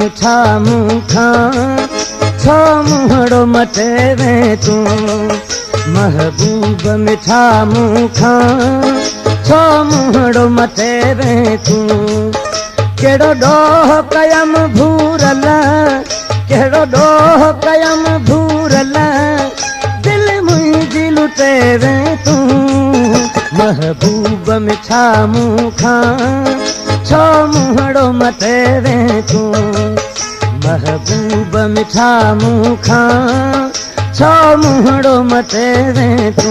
मिठा मूंखा छो मुहड़ो मटेवे तू महबूब मिठा मूंखा छो मुहड़ो मटेवे तू केड़ो डोह कयम भूरल केड़ो डोह कयम भूरल दिल मुंहिंजी लुटेवे तू महबूब मिठा मूंखा छो मुहड़ो मटेवे तू महबूब मिठा मूंखा छो मुहड़ो मटेवे तू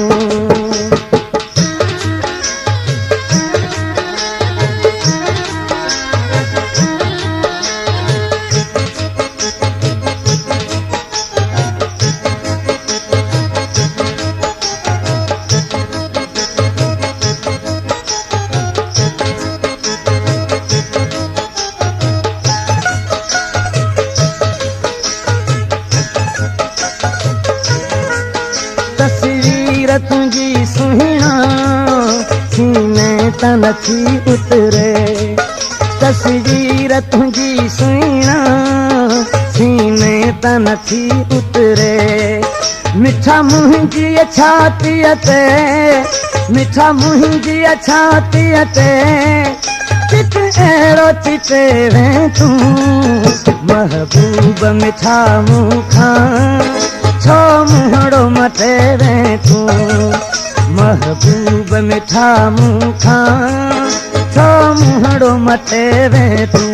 तस्वीर तुझी सुहिणा सीने तनखी उतरे तस्वीर तुझी सुहिणा सीने तनखी उतरे मिठा मुंहिंजी छातीअ ते मिठा मुंहिंजी छातीअ ते चित अहिड़ो चिटेवे तूं महबूब मिठा मूंखां छो मुहड़ो मटेवे तू महबूब मिठा मूंखां छो मुहड़ो मटेवे तू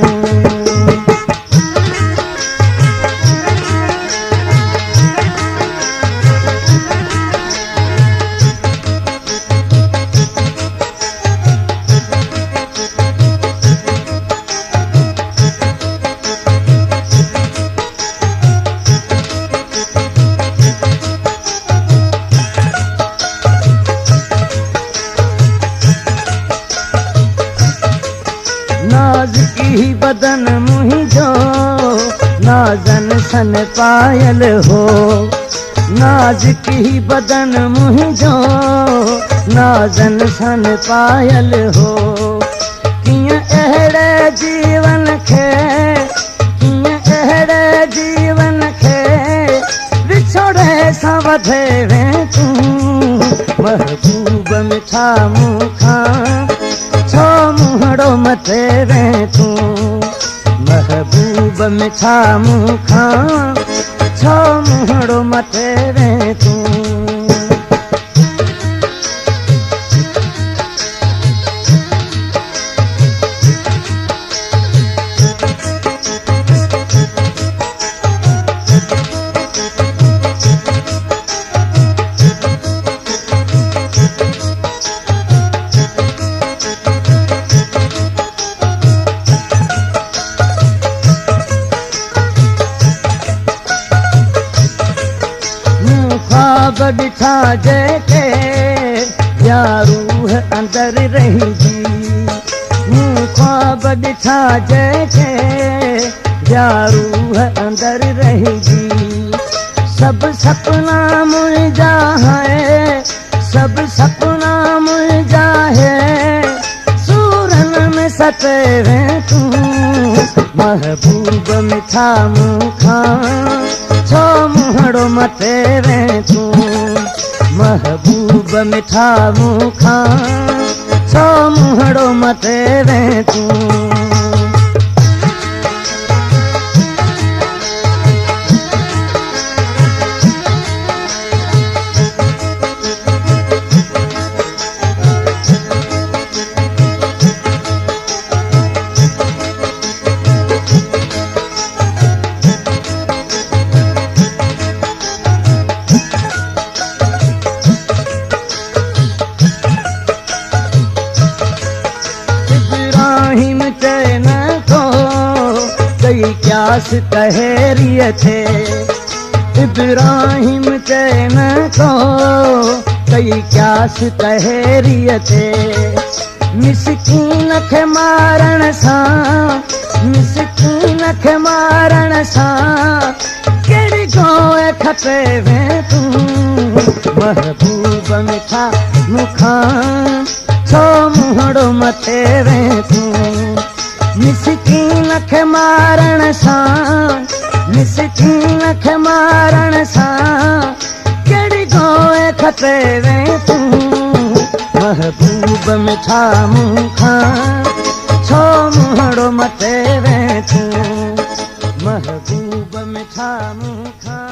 नाज़की बदन मुंहिंजो नाज़न सन पायल हो नाज़की बदन मुंहिंजो नाज़न सन पायल हो कीअं अहिड़े जीवन खे विछोड़े सां वधेवे तूं महबूब मिठा मूंखां छो मुहड़ो मटेवे तू महबूब मिठा मूंखां छो मुहड़ो मटेवे तू ख्वाब ॾिठा जेके या रूह अंदर रहिजी मूं ख्वाब ॾिठा जेके या रूह अंदर रहिजी सब सपना मुंहिंजा है सब सपना मुंहिंजा है सूरन में सतेवे तू महबूब मिठा मूंखां छो मुहड़ो मटेवे तू महबूब मिठा मूंखां छो मुहड़ो मटेवे तू क्यास कहेरिय थे इब्राहिम चैन को कई क्यास कहेरिय थे मिसकीन खे मारण सां केड़ी गोए खपेवे तू महबूब मिठा मूंखां छो मुहड़ो मटेवे तू मिसकीन खे मारण सां मिसकीन खे मारण सां कहिड़ी गोए खपे वे तूं महबूब में छा मूंखां छो मुहड़ो मटे वे तूं महबूब में छा मूंखां